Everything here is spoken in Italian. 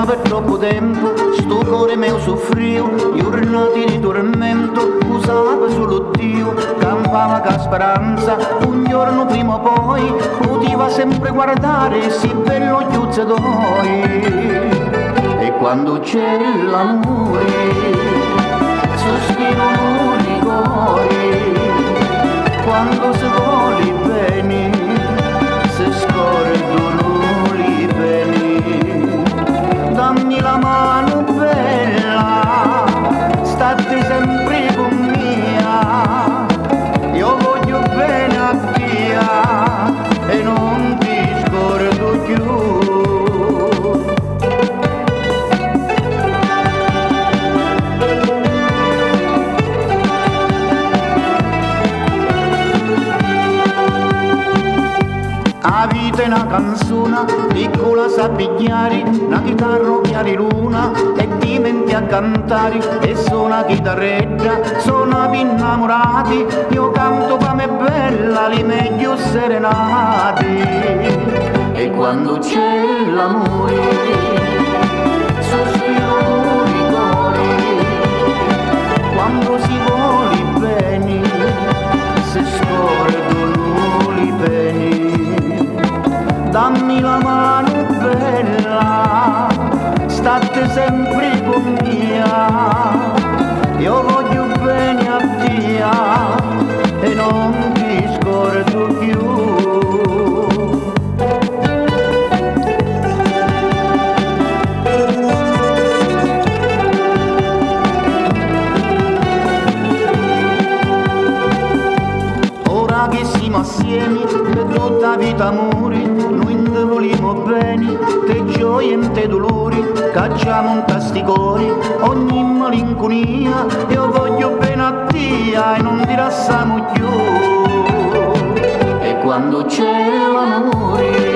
Già per troppo tempo sto cuore mio soffriu, giornate di tormento, usava solo Dio, campava con speranza, un giorno prima o poi poteva sempre guardare, sì bello chiuzzo d'oi. E quando c'è l'amore, sospiro i cuori, quando si vuole bene, si scordano i beni. Dammi la mano bella, state sempre con mia, io voglio bene a Dio e non ti scordo più. La vita è una canzone, piccola sa pigliare, una chitarra chiari luna e ti metti a cantare e suona chitarretta, sono innamorati, io canto come bella, li meglio serenati. E quando c'è l'amore, sospiro i cuori, quando si vuole bene, si scordano i beni. Dammi la mano bella, state sempre con mia, io voglio bene a Dio e non ti scordo più. Ora che siamo assieme per tutta la vita amore, noi ne vogliamo bene, te gioie e te dolori, cacciamo un tasticori, ogni malinconia, io voglio bene a Dio e non ti lasciamo più. E quando c'è l'amore,